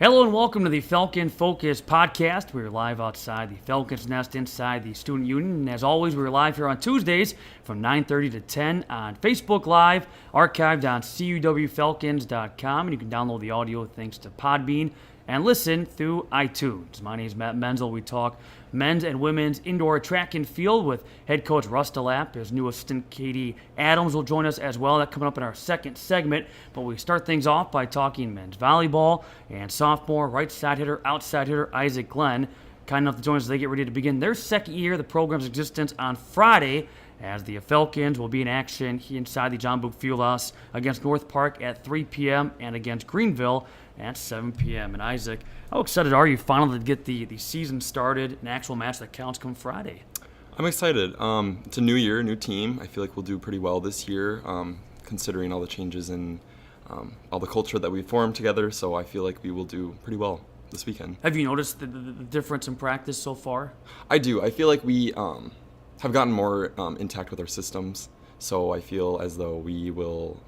Hello and welcome to the Falcon Focus Podcast. We're live outside the Falcons Nest inside the Student Union. And as always, we're live here on Tuesdays from 9:30 to 10 on Facebook Live, archived on cuwfalcons.com. And you can download the audio thanks to Podbean and listen through iTunes. My name is Matt Menzl. We talk men's and women's indoor track and field with head coach Russ. His new assistant Katie Adams will join us as well. That's coming up in our second segment. But we start things off by talking men's volleyball and sophomore right side hitter, outside hitter Isaac Glynn, kind enough to join us as they get ready to begin their second year of the program's existence on Friday, as the Falcons will be in action inside the John Book Fieldhouse against North Park at 3 p.m. and against Greenville at 7 p.m. And Isaac, how excited are you finally to get the season started, an actual match that counts come Friday? I'm excited. It's a new year, new team. I feel like we'll do pretty well this year, considering all the changes and all the culture that we've formed together. So I feel like we will do pretty well this weekend. Have you noticed the difference in practice so far? I do. I feel like we have gotten more intact with our systems. So I feel as though we will,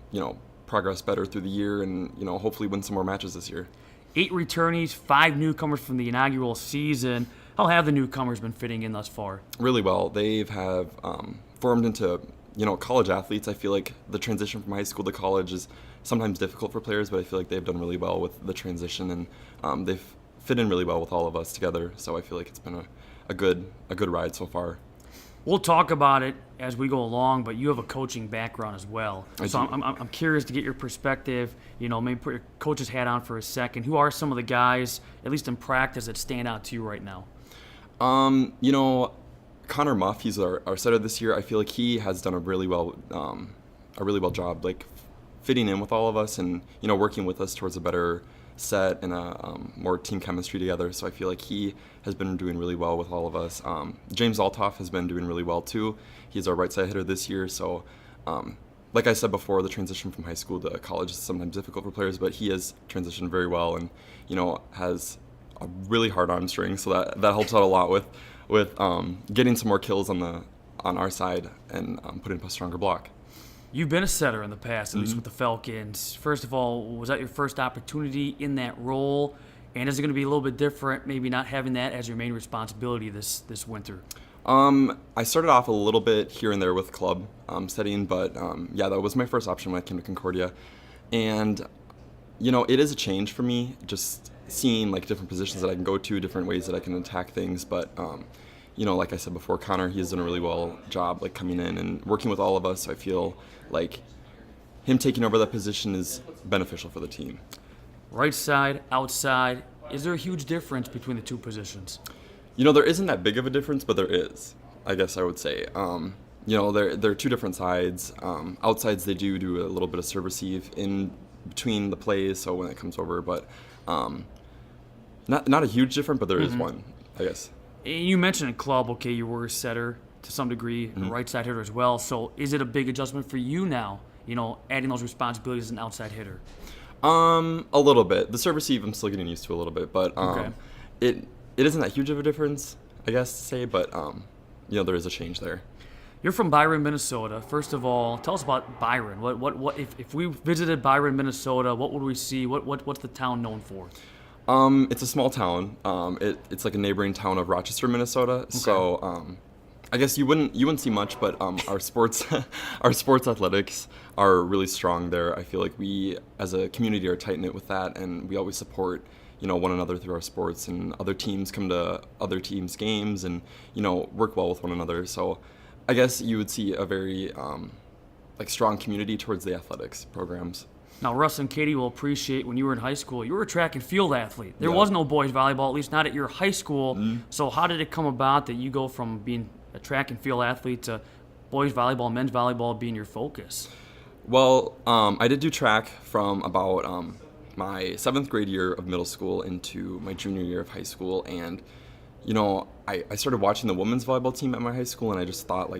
progress better through the year and, hopefully win some more matches this year. 8 returnees, 5 newcomers from the inaugural season. How have the newcomers been fitting in thus far? Really well. They have formed into, college athletes. I feel like the transition from high school to college is sometimes difficult for players, but I feel like they've done really well with the transition, and they've fit in really well with all of us together. So I feel like it's been a good ride so far. We'll talk about it as we go along, but you have a coaching background as well. So I'm curious to get your perspective, maybe put your coach's hat on for a second. Who are some of the guys, at least in practice, that stand out to you right now? Connor Muff, he's our setter this year. I feel like he has done a really well job, like fitting in with all of us and, working with us towards a better set and a more team chemistry together. So I feel like he has been doing really well with all of us. James Altoff has been doing really well too. He's our right side hitter this year. So like I said before, the transition from high school to college is sometimes difficult for players, but he has transitioned very well and, has a really hard arm string. So that helps out a lot with getting some more kills on our side and putting up a stronger block. You've been a setter in the past, at least with the Falcons. First of all, was that your first opportunity in that role? And is it going to be a little bit different, maybe not having that as your main responsibility this winter? I started off a little bit here and there with club setting, but that was my first option when I came to Concordia. And, it is a change for me, just seeing like different positions that I can go to, different ways that I can attack things. But, like I said before, Connor, he has done a really well job like coming in and working with all of us. So I feel like him taking over that position is beneficial for the team. Right side, outside, is there a huge difference between the two positions? There isn't that big of a difference, but there is, I guess I would say. They're two different sides. Outsides, they do a little bit of serve receive in between the plays, so when it comes over, but not a huge difference, but there is one, I guess. You mentioned in club, okay, you were a setter to some degree, a right side hitter as well. So is it a big adjustment for you now, adding those responsibilities as an outside hitter? A little bit. The serve receive I'm still getting used to a little bit, but it isn't that huge of a difference, I guess to say, but there is a change there. You're from Byron, Minnesota. First of all, tell us about Byron. What if we visited Byron, Minnesota, what would we see? What's the town known for? It's a small town. It's like a neighboring town of Rochester, Minnesota. Okay. So I guess you wouldn't see much, but our sports athletics are really strong there. I feel like we as a community are tight knit with that, and we always support one another through our sports, and other teams come to other teams' games and work well with one another. So I guess you would see a very strong community towards the athletics programs. Now, Russ and Katie will appreciate when you were in high school, you were a track and field athlete. There was no boys volleyball, at least not at your high school. So how did it come about that you go from being a track and field athlete to boys volleyball, men's volleyball being your focus? Well, I did do track from about my 7th grade year of middle school into my junior year of high school. And, I started watching the women's volleyball team at my high school, and I just thought,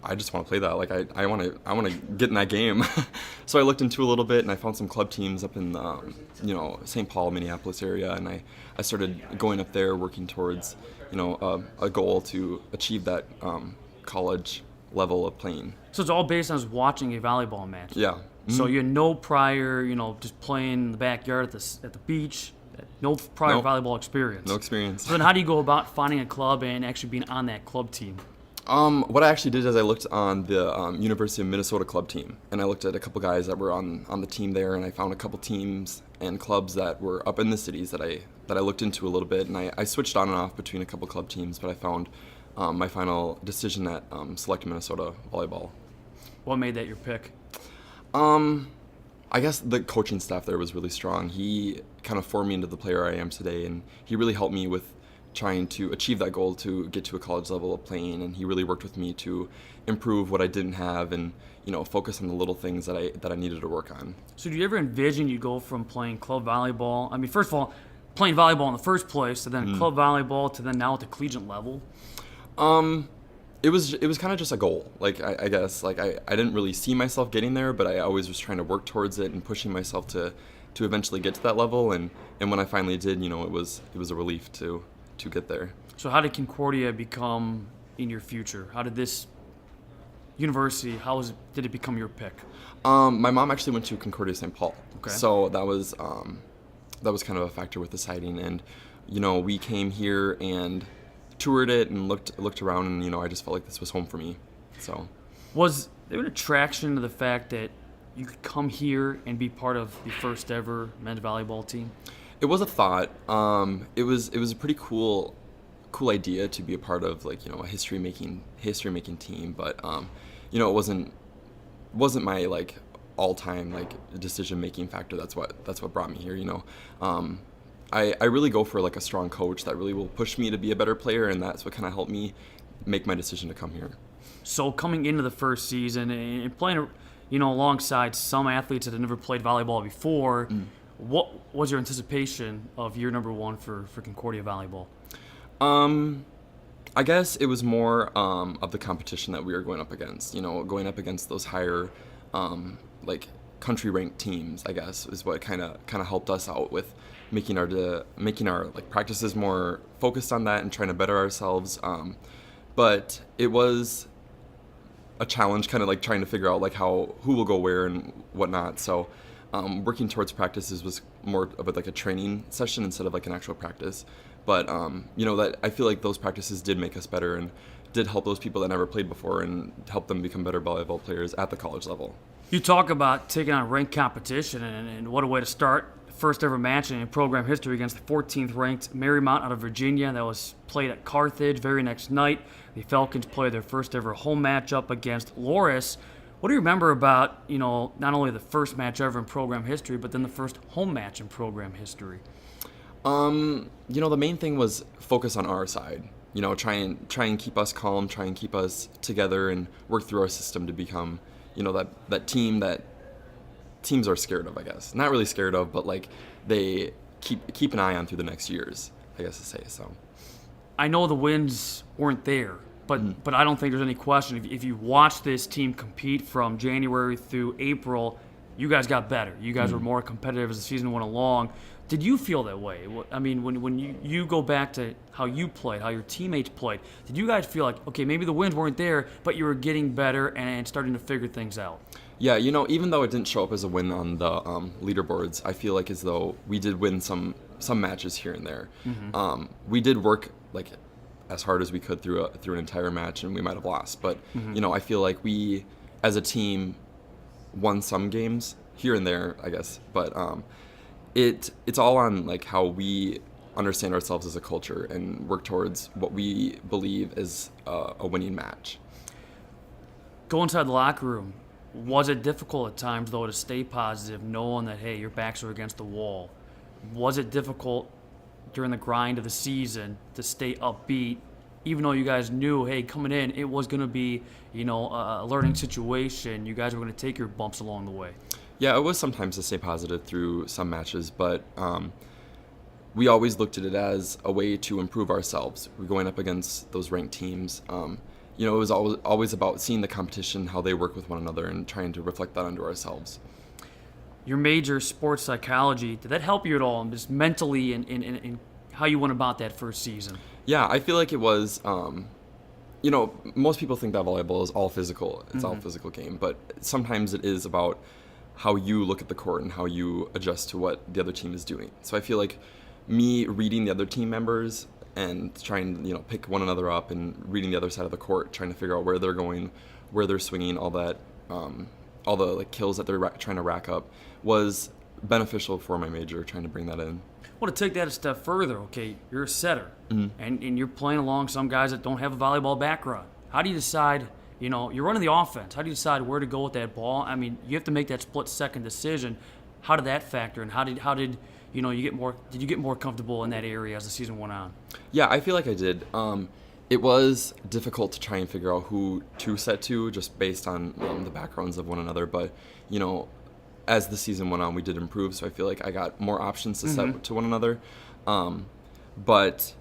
I just want to play that. I want to get in that game. So I looked into a little bit, and I found some club teams up in the, St. Paul, Minneapolis area, and I started going up there, working towards, a goal to achieve that college level of playing. So it's all based on us watching a volleyball match. Yeah. So you had no prior, just playing in the backyard at the beach, No prior Nope. volleyball experience. No experience. So then how do you go about finding a club and actually being on that club team? What I actually did is I looked on the University of Minnesota club team, and I looked at a couple guys that were on the team there, and I found a couple teams and clubs that were up in the cities that I looked into a little bit, and I switched on and off between a couple club teams, but I found my final decision at Select Minnesota Volleyball. What made that your pick? I guess the coaching staff there was really strong. He kind of formed me into the player I am today, and he really helped me with trying to achieve that goal to get to a college level of playing, and he really worked with me to improve what I didn't have and focus on the little things that I needed to work on. So do you ever envision you go from playing club volleyball, I mean, first of all, playing volleyball in the first place, to then club volleyball, to then now at the collegiate level? It was kind of just a goal. Like I guess like I didn't really see myself getting there, but I always was trying to work towards it and pushing myself to eventually get to that level. And when I finally did, it was a relief to get there. So how did Concordia become in your future? How did this university, did it become your pick? My mom actually went to Concordia St. Paul. Okay. So that was kind of a factor with deciding. And we came here and toured it and looked around, and I just felt like this was home for me. So was there an attraction to the fact that you could come here and be part of the first ever men's volleyball team? it was a thought. It was a pretty cool idea to be a part of, like, a history making team, but it wasn't my, like, all-time, like, decision making factor. That's what brought me here. I really go for, like, a strong coach that really will push me to be a better player, and that's what kind of helped me make my decision to come here. So coming into the first season and playing, alongside some athletes that had never played volleyball before, what was your anticipation of year number one for Concordia volleyball? I guess it was more of the competition that we were going up against. Going up against those higher, like, country-ranked teams, I guess, is what kind of helped us out with making our like practices more focused on that and trying to better ourselves. But it was a challenge, kind of like trying to figure out, like, who will go where and whatnot. So working towards practices was more of like a training session instead of like an actual practice. But that I feel like those practices did make us better and did help those people that never played before and help them become better volleyball players at the college level. You talk about taking on ranked competition, and what a way to start. First ever match in program history against the 14th ranked Marymount out of Virginia. That was played at Carthage. Very next night, the Falcons played their first ever home matchup against Loris. What do you remember about, not only the first match ever in program history, but then the first home match in program history? The main thing was focus on our side. Try and keep us calm, try and keep us together and work through our system to become, that team that teams are scared of, I guess. Not really scared of, but, like, they keep an eye on through the next years, I guess to say so. I know the wins weren't there, but I don't think there's any question. If you watch this team compete from January through April, you guys got better. You guys were more competitive as the season went along. Did you feel that way? I mean, when you go back to how you played, how your teammates played, did you guys feel like, okay, maybe the wins weren't there, but you were getting better and starting to figure things out? Yeah, even though it didn't show up as a win on the leaderboards, I feel like as though we did win some matches here and there. We did work, like, as hard as we could through an entire match, and we might have lost. But I feel like we, as a team, won some games here and there, I guess. But it's all on, like, how we understand ourselves as a culture and work towards what we believe is a winning match. Go inside the locker room. Was it difficult at times, though, to stay positive, knowing that, hey, your backs are against the wall? Was it difficult during the grind of the season to stay upbeat, even though you guys knew, hey, coming in, it was going to be, a learning situation. You guys were going to take your bumps along the way. Yeah, it was sometimes to stay positive through some matches, but we always looked at it as a way to improve ourselves. We're going up against those ranked teams. It was always about seeing the competition, how they work with one another, and trying to reflect that onto ourselves. Your major, sports psychology, did that help you at all, just mentally in how you went about that first season? Yeah, I feel like it was, most people think that volleyball is all physical. It's all physical game, but sometimes it is about how you look at the court and how you adjust to what the other team is doing. So I feel like me reading the other team members and trying, pick one another up and reading the other side of the court, trying to figure out where they're going, where they're swinging, all that, all the like kills that they're trying to rack up was beneficial for my major, trying to bring that in. Well, to take that a step further, okay, you're a setter, and you're playing along some guys that don't have a volleyball background. How do you decide, you're running the offense. How do you decide where to go with that ball? I mean, you have to make that split-second decision. How did that factor, and how did you get more comfortable in that area as the season went on? Yeah, I feel like I did. It was difficult to try and figure out who to set to just based on the backgrounds of one another. But, as the season went on, we did improve. So I feel like I got more options to set to one another. But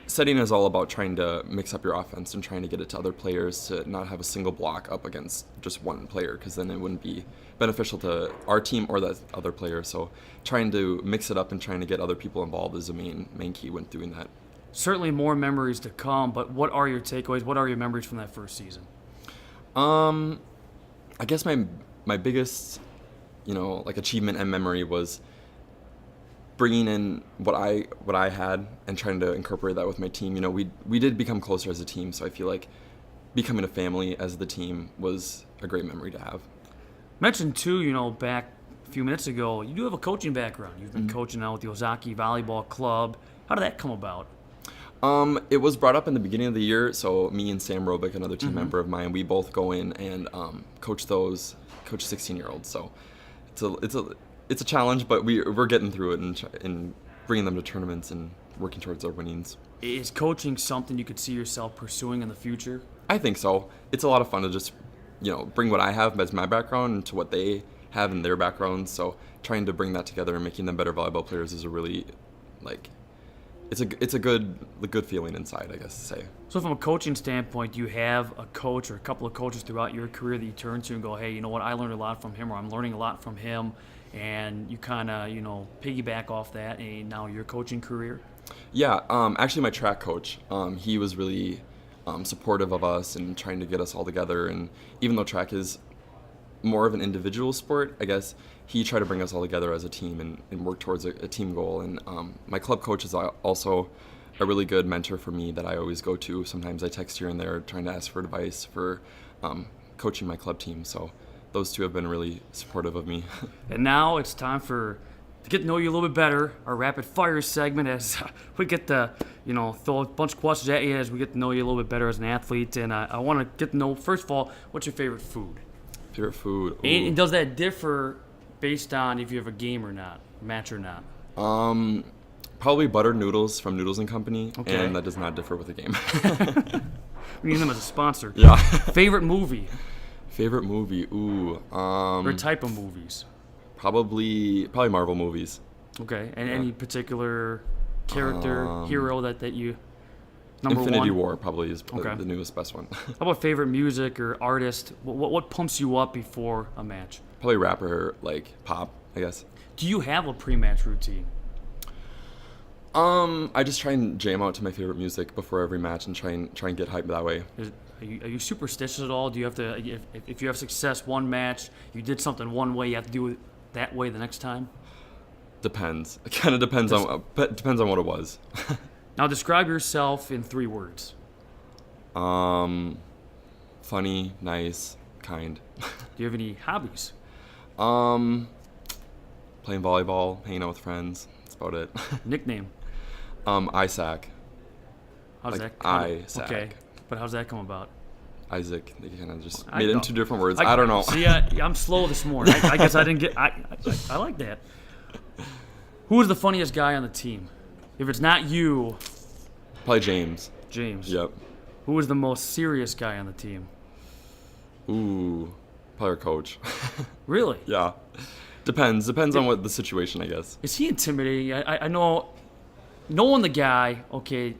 setting is all about trying to mix up your offense and trying to get it to other players to not have a single block up against just one player, because then it wouldn't be beneficial to our team or the other player. So trying to mix it up and trying to get other people involved is the main key when doing that. Certainly more memories to come, but what are your takeaways? What are your memories from that first season? I guess my biggest, achievement and memory was bringing in what I had and trying to incorporate that with my team. We did become closer as a team, so I feel like becoming a family as the team was a great memory to have. Mentioned too, back a few minutes ago, you do have a coaching background. You've been coaching now with the Ozaki Volleyball Club. How did that come about? It was brought up in the beginning of the year, so me and Sam Robick, another team member of mine, we both go in and coach 16-year-olds. So it's a challenge, but we're getting through it and bringing them to tournaments and working towards our winnings. Is coaching something you could see yourself pursuing in the future? I think so. It's a lot of fun to just, bring what I have as my background into what they have in their backgrounds. So trying to bring that together and making them better volleyball players is a really, it's a good feeling inside, I guess to say. So from a coaching standpoint, do you have a coach or a couple of coaches throughout your career that you turn to and go, hey, you know what, I learned a lot from him, or I'm learning a lot from him, and you kind of, piggyback off that and now your coaching career? Yeah, actually my track coach, he was really supportive of us and trying to get us all together. And even though track is more of an individual sport, I guess he tried to bring us all together as a team and work towards a team goal. And my club coach is also a really good mentor for me that I always go to. Sometimes I text here and there trying to ask for advice for coaching my club team. So those two have been really supportive of me. And now it's time to get to know you a little bit better, our rapid fire segment, as we get to, throw a bunch of questions at you as we get to know you a little bit better as an athlete. And I want to get to know, first of all, what's your favorite food? Favorite food? And does that differ based on if you have a game or not, match or not? Probably buttered noodles from Noodles & Company, okay. And that does not differ with the game. We need them as a sponsor. Yeah. Favorite movie? Favorite movie? Or type of movies? Probably Marvel movies. Okay. And any particular character, hero that you... Infinity one? War probably is the newest best one. How about favorite music or artist? What pumps you up before a match? Probably rapper, like pop, I guess. Do you have a pre-match routine? I just try and jam out to my favorite music before every match and try and get hyped that way. Are you superstitious at all? Do you have to, if you have success one match, you did something one way, you have to do it that way the next time? Depends. It kind of depends on what it was. Now describe yourself in 3 words. Funny, nice, kind. Do you have any hobbies? Playing volleyball, hanging out with friends. That's about it. Nickname? Isaac. How's like that? Isaac. Okay, but how's that come about? Isaac. They kind of just made it in 2 different words. I don't know. See, I'm slow this morning. I guess I didn't get. I like that. Who is the funniest guy on the team? If it's not you, probably James. James. Yep. Who is the most serious guy on the team? Ooh, probably our coach. Really? Yeah. Depends on what the situation, I guess. Is he intimidating? I know, knowing the guy, okay,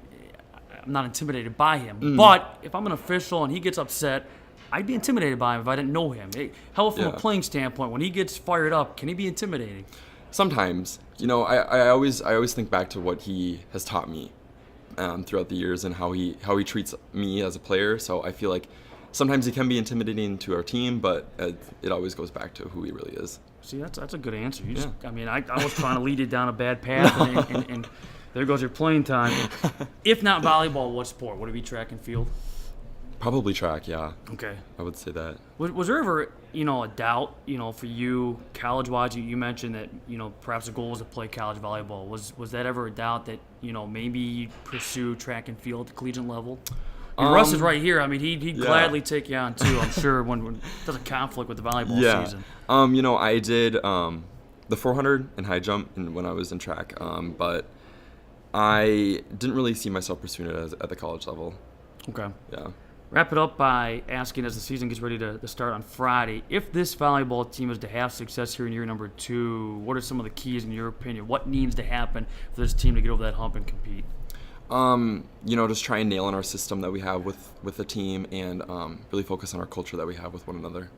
I'm not intimidated by him. But if I'm an official and he gets upset, I'd be intimidated by him if I didn't know him. How from a playing standpoint, when he gets fired up, can he be intimidating? Sometimes. I always think back to what he has taught me throughout the years and how he treats me as a player. So I feel like sometimes he can be intimidating to our team, but it always goes back to who he really is. See, that's a good answer. I was trying to lead you down a bad path, and there goes your playing time. If not volleyball, what sport? Would it be track and field? Probably track, yeah. Okay. I would say that. Was there ever, a doubt, for you, college-wise? You mentioned that, perhaps the goal was to play college volleyball. Was that ever a doubt that, maybe you'd pursue track and field at the collegiate level? Russ is right here. I mean, he'd gladly take you on, too, I'm sure, when there's a conflict with the volleyball season. I did the 400 and high jump when I was in track, but I didn't really see myself pursuing it at the college level. Okay. Yeah. Wrap it up by asking, as the season gets ready to start on Friday, if this volleyball team is to have success here in year number 2, what are some of the keys in your opinion? What needs to happen for this team to get over that hump and compete? Just try and nail in our system that we have with the team and really focus on our culture that we have with one another.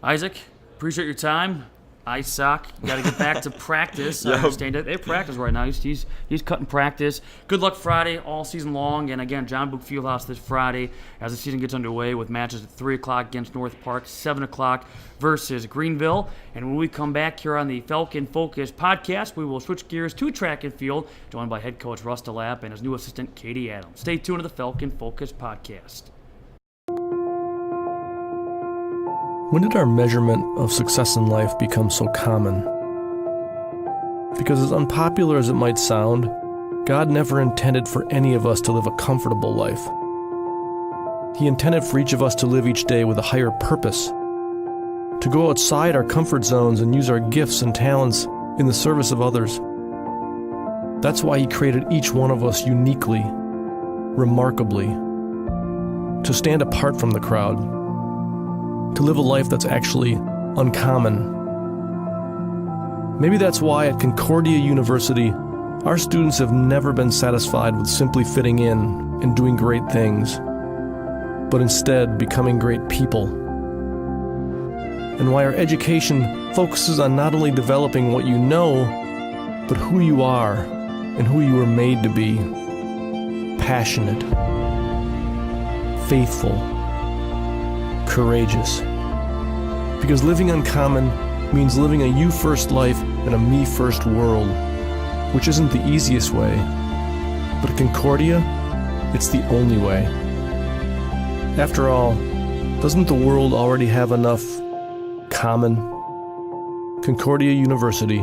Isaac, appreciate your time. Isaac, you got to get back to practice. Yep. I understand that they practice right now. He's cutting practice. Good luck Friday, all season long. And again, John Book Fieldhouse this Friday as the season gets underway with matches at 3 o'clock against North Park, 7 o'clock versus Greenville. And when we come back here on the Falcon Focus Podcast, we will switch gears to track and field, joined by head coach Russ and his new assistant Katie Adams. Stay tuned to the Falcon Focus Podcast. When did our measurement of success in life become so common? Because as unpopular as it might sound, God never intended for any of us to live a comfortable life. He intended for each of us to live each day with a higher purpose, to go outside our comfort zones and use our gifts and talents in the service of others. That's why He created each one of us uniquely, remarkably, to stand apart from the crowd, to live a life that's actually uncommon. Maybe that's why at Concordia University, our students have never been satisfied with simply fitting in and doing great things, but instead becoming great people. And why our education focuses on not only developing what you know, but who you are and who you were made to be. Passionate, faithful, courageous. Because living uncommon means living a you-first life in a me-first world, which isn't the easiest way. But at Concordia, it's the only way. After all, doesn't the world already have enough common? Concordia University.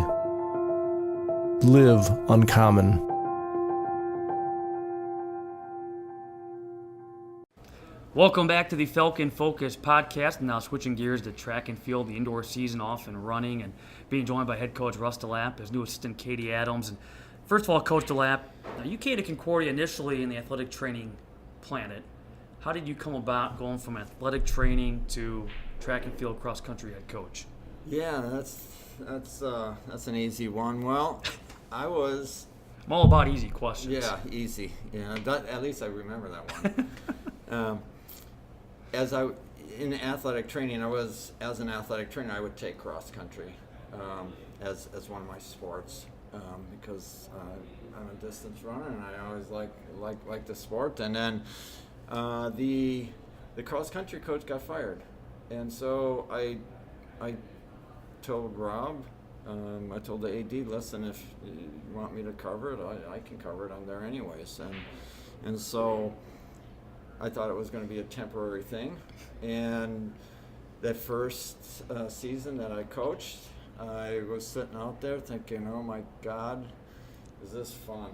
Live uncommon. Welcome back to the Falcon Focus Podcast. Now switching gears to track and field, the indoor season off and running, and being joined by head coach Russ DeLapp, his new assistant Katie Adams. And first of all, Coach DeLapp, now you came to Concordia initially in the athletic training planet. How did you come about going from athletic training to track and field cross country head coach? Yeah, that's an easy one. Well, I'm all about easy questions. Yeah, easy. Yeah, at least I remember that one. In athletic training, as an athletic trainer, I would take cross country as one of my sports because I'm a distance runner and I always like the sport. And then the cross country coach got fired, and so I told Rob, I told the AD, listen, if you want me to cover it, I can cover it. I'm there anyways, and so I thought it was going to be a temporary thing. And that first season that I coached, I was sitting out there thinking, oh my God, is this fun?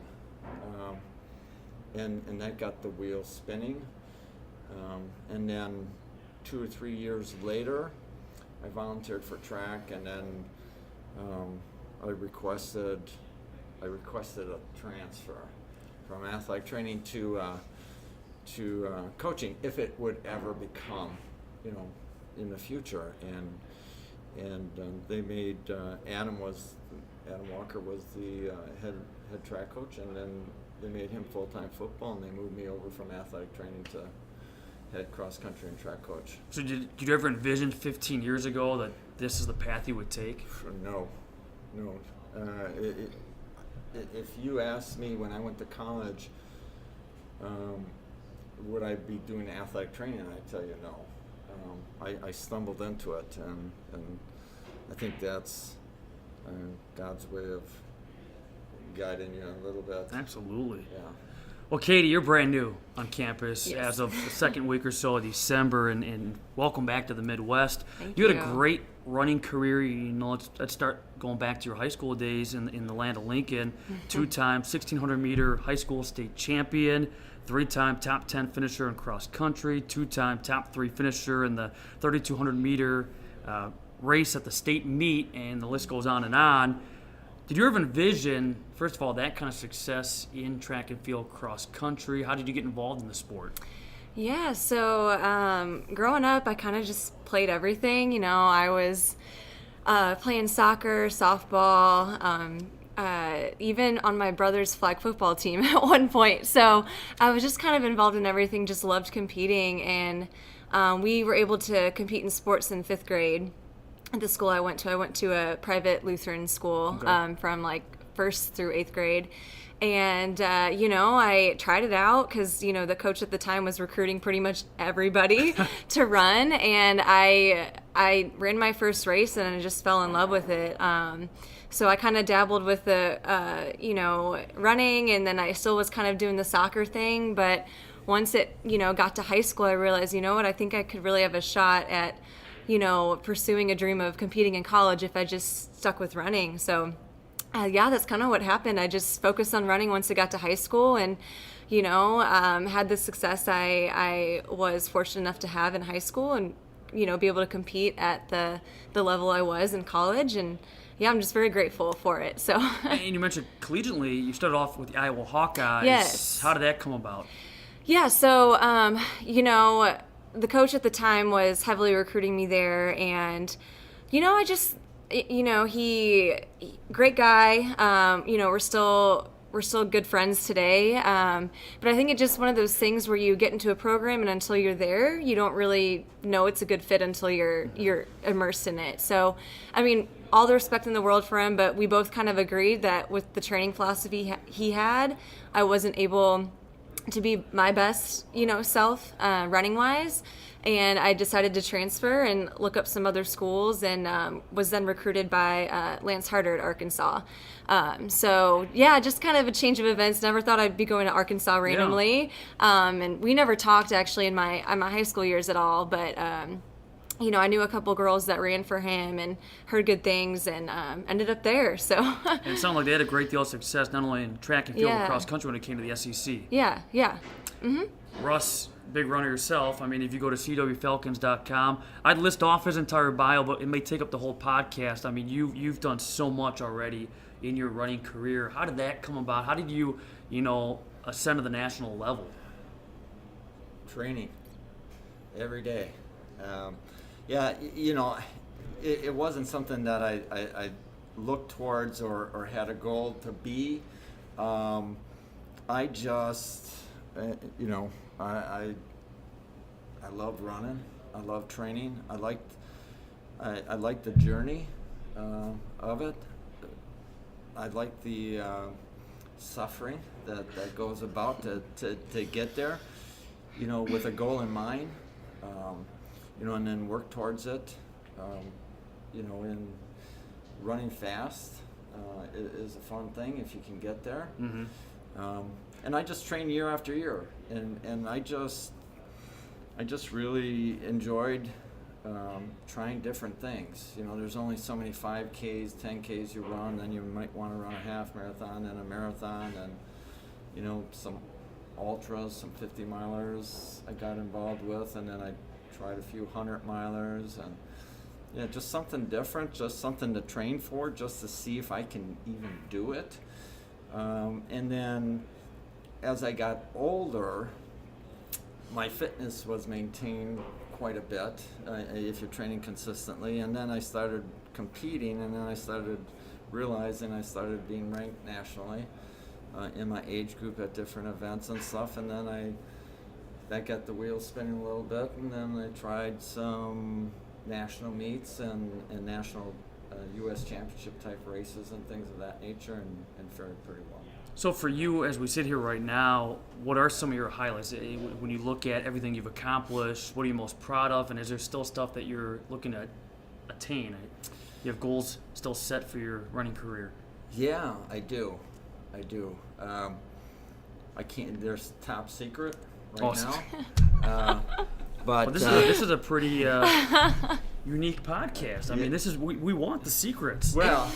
And that got the wheels spinning. And then 2 or 3 years later, I volunteered for track, and then I requested a transfer from athletic training to coaching, if it would ever become, in the future. And they made Adam Walker was the head track coach, and then they made him full-time football, and they moved me over from athletic training to head cross-country and track coach. So did you ever envision 15 years ago that this is the path you would take? No. If you asked me when I went to college, would I be doing athletic training, I'd tell you no. I stumbled into it, and I think that's God's way of guiding you a little bit. Absolutely. Yeah. Well, Katie, you're brand new on campus Yes. as of the second week or so of December, and welcome back to the Midwest. Thank You had a you. great running career. Let's start going back to your high school days in the land of Lincoln. Mm-hmm. Two-time 1,600-meter high school state champion, three-time top 10 finisher in cross country, two-time top 3 finisher in the 3,200-meter race at the state meet, and the list goes on and on. Did you ever envision, first of all, that kind of success in track and field cross country? How did you get involved in the sport? Yeah, so growing up, I kind of just played everything. I was playing soccer, softball, even on my brother's flag football team at one point. So I was just kind of involved in everything, just loved competing. And we were able to compete in sports in 5th grade. At the school I went to a private Lutheran school. Okay. From like 1st through 8th grade. And, I tried it out because, the coach at the time was recruiting pretty much everybody to run. And I ran my first race and I just fell in love with it. So I kind of dabbled with the, running, and then I still was kind of doing the soccer thing. But once it, got to high school, I realized, I think I could really have a shot at, pursuing a dream of competing in college if I just stuck with running. So, that's kind of what happened. I just focused on running once I got to high school, and, had the success I was fortunate enough to have in high school, and, be able to compete at the level I was in college. And, I'm just very grateful for it. So. And you mentioned collegiately, you started off with the Iowa Hawkeyes. Yes. How did that come about? Yeah, so, the coach at the time was heavily recruiting me there, and, I just, he great guy. We're still good friends today. But I think it's just one of those things where you get into a program, and until you're there, you don't really know it's a good fit until you're immersed in it. So, all the respect in the world for him, but we both kind of agreed that with the training philosophy he had, I wasn't able to be my best, self, running wise. And I decided to transfer and look up some other schools, and was then recruited by Lance Harder at Arkansas. So just kind of a change of events. Never thought I'd be going to Arkansas randomly. And we never talked actually in my high school years at all, but I knew a couple girls that ran for him and heard good things, and ended up there. So. And it sounded like they had a great deal of success, not only in track and field and Yeah. cross country when it came to the SEC. Yeah. Russ, big runner yourself. If you go to cwfalcons.com, I'd list off his entire bio, but it may take up the whole podcast. You've done so much already in your running career. How did that come about? How did you, ascend to the national level? Training every day. It wasn't something that I looked towards or had a goal to be. I just, I loved running. I loved training. I liked the journey of it. I liked the suffering that goes about to get there, with a goal in mind, and then work towards it. In running fast is a fun thing if you can get there. Mm-hmm. And I just trained year after year, and I just really enjoyed trying different things. There's only so many 5Ks, 10Ks you run, then you might want to run a half marathon and a marathon, and some ultras, some 50 milers I got involved with, and then I tried a few 100 milers, and just something different, just something to train for, just to see if I can even do it. And then as I got older, my fitness was maintained quite a bit if you're training consistently. And then I started competing, and then I started realizing I started being ranked nationally in my age group at different events and stuff. And then that got the wheels spinning a little bit, and then I tried some national meets and national U.S. championship type races and things of that nature, and fared pretty well. So for you, as we sit here right now, what are some of your highlights? When you look at everything you've accomplished, what are you most proud of, and is there still stuff that you're looking to attain? You have goals still set for your running career? Yeah, I do. I can't. There's top secret right now. But well, this is a pretty unique podcast. I mean, this is we want the secrets. Well,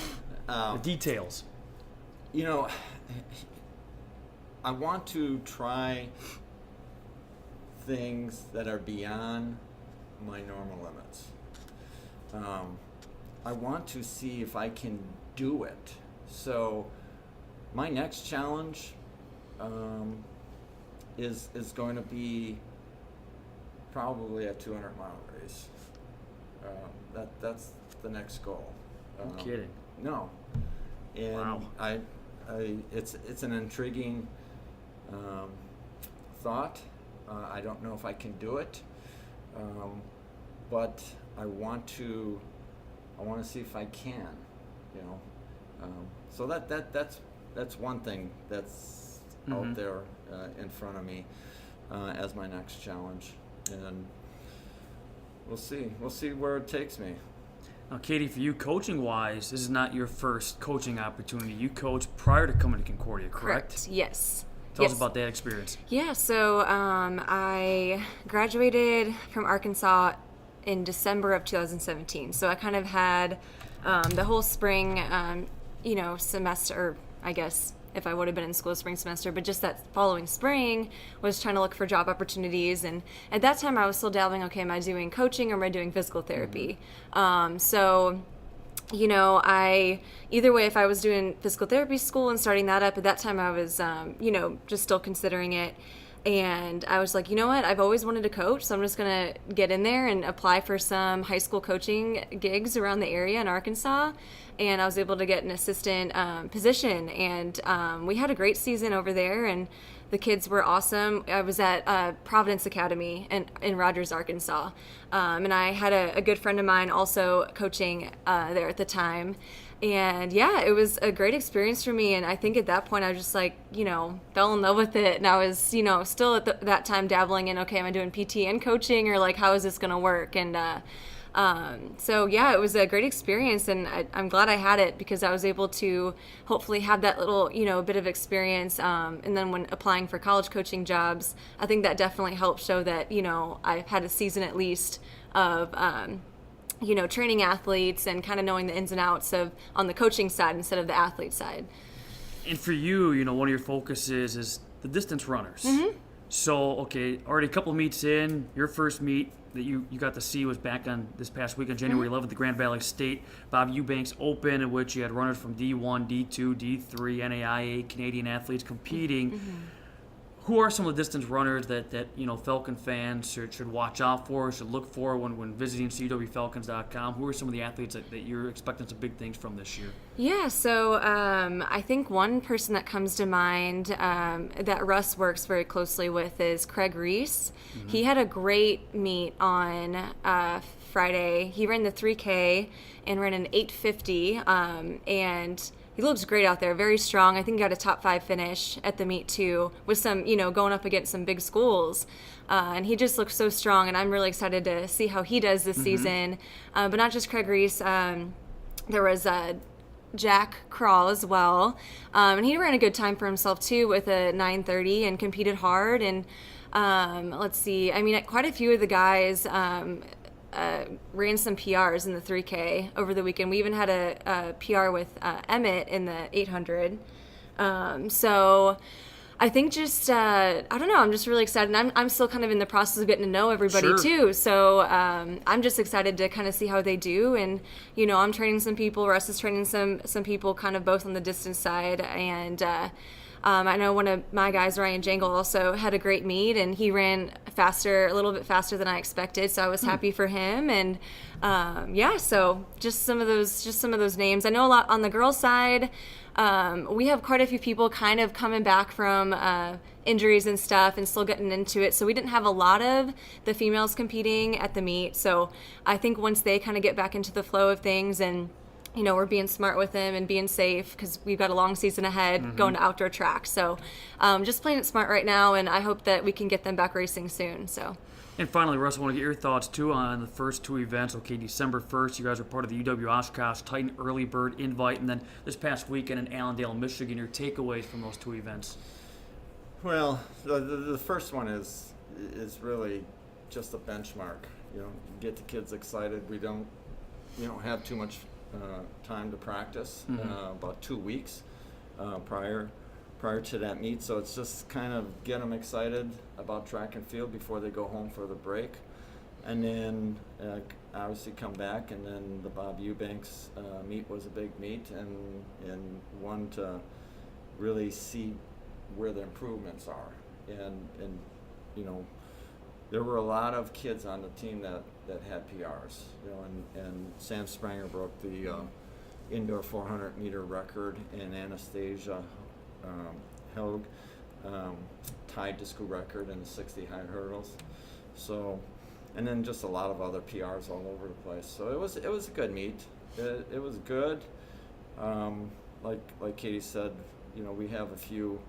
the details. You know, I want to try things that are beyond my normal limits. I want to see if I can do it. So my next challenge is going to be probably a 200-mile race. That's the next goal. No kidding. No. And wow. It's an intriguing thought. I don't know if I can do it, but I want to see if I can. You know, so that's one thing that's out there in front of me as my next challenge, and we'll see where it takes me. Now, Katie, for you, coaching-wise, this is not your first coaching opportunity. You coached prior to coming to Concordia, correct? Yes. Tell us about that experience. Yeah, so I graduated from Arkansas in December of 2017. So I kind of had the whole spring, semester, or I guess if I would have been in school spring semester, but just that following spring was trying to look for job opportunities. And at that time I was still dabbling, okay, am I doing coaching or am I doing physical therapy? So, either way, if I was doing physical therapy school and starting that up, at that time I was, just still considering it. And I was like, you know what, I've always wanted to coach, so I'm just going to get in there and apply for some high school coaching gigs around the area in Arkansas. And I was able to get an assistant position. And we had a great season over there, and the kids were awesome. I was at Providence Academy in Rogers, Arkansas. And I had a good friend of mine also coaching there at the time. And yeah, it was a great experience for me. And I think at that point I was just like, fell in love with it. And I was, still at that time dabbling in, okay, am I doing PT and coaching, or like, how is this going to work? And so yeah, it was a great experience, and I'm glad I had it because I was able to hopefully have that little, bit of experience. And then when applying for college coaching jobs, I think that definitely helped show that, I've had a season at least of, training athletes and kind of knowing the ins and outs of on the coaching side instead of the athlete side. And for you, one of your focuses is the distance runners. Mm-hmm. So, okay, already a couple of meets in, your first meet that you got to see was back on this past week on January 11th, the Grand Valley State Bob Eubanks Open, in which you had runners from D1, D2, D3, NAIA, Canadian athletes competing. Mm-hmm. Who are some of the distance runners that Falcon fans should watch out for, should look for when visiting cwfalcons.com? Who are some of the athletes that you're expecting some big things from this year? Yeah, so I think one person that comes to mind that Russ works very closely with is Craig Reese. Mm-hmm. He had a great meet on Friday. He ran the 3K and ran an 8:50, and he looks great out there, very strong. I think he got a top 5 finish at the meet too, with some, going up against some big schools. And he just looks so strong, and I'm really excited to see how he does this season. But not just Craig Reese. There was Jack Crawl as well. And he ran a good time for himself too with a 9:30 and competed hard. And let's see, quite a few of the guys ran some PRs in the 3K over the weekend. We even had a PR with Emmett in the 800. So I think just, I don't know, I'm just really excited. And I'm still kind of in the process of getting to know everybody too. So I'm just excited to kind of see how they do. And, I'm training some people. Russ is training some people kind of both on the distance side. And I know one of my guys, Ryan Jangle, also had a great meet, and he ran a little bit faster than I expected. So I was happy for him. And so just some of those names. I know a lot on the girls' side. We have quite a few people kind of coming back from injuries and stuff and still getting into it. So we didn't have a lot of the females competing at the meet. So I think once they kind of get back into the flow of things and we're being smart with him and being safe because we've got a long season ahead going to outdoor track. So just playing it smart right now, and I hope that we can get them back racing soon. So. And finally, Russ, I want to get your thoughts, too, on the first two events. Okay, December 1st, you guys were part of the UW-Oshkosh Titan Early Bird Invite, and then this past weekend in Allendale, Michigan. Your takeaways from those two events? Well, the first one is really just a benchmark. Get the kids excited. We don't have too much time to practice, about 2 weeks prior to that meet, so it's just kind of get them excited about track and field before they go home for the break, and then obviously come back, and then the Bob Eubanks meet was a big meet, and one to really see where the improvements are, and there were a lot of kids on the team that had PRs, and Sam Spranger broke the indoor 400 meter record, and Anastasia Helg tied the school record in the 60 high hurdles. So, and then just a lot of other PRs all over the place. So it was a good meet. It was good. Like Katie said, we have a few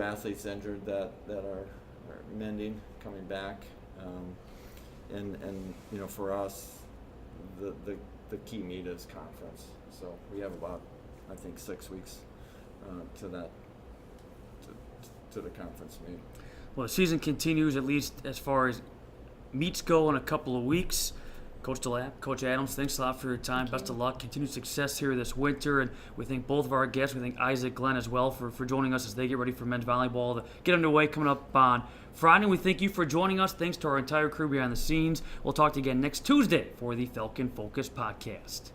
athletes injured that are mending, coming back, and for us, the key meet is conference. So we have about, I think, 6 weeks to the conference meet. Well, the season continues, at least as far as meets go, in a couple of weeks. Coach DeLapp, Coach Adams, thanks a lot for your time. Best of luck. Continued success here this winter. And we thank both of our guests. We thank Isaac Glynn as well for joining us as they get ready for men's volleyball to get underway coming up on Friday. We thank you for joining us. Thanks to our entire crew behind the scenes. We'll talk to you again next Tuesday for the Falcon Focus Podcast.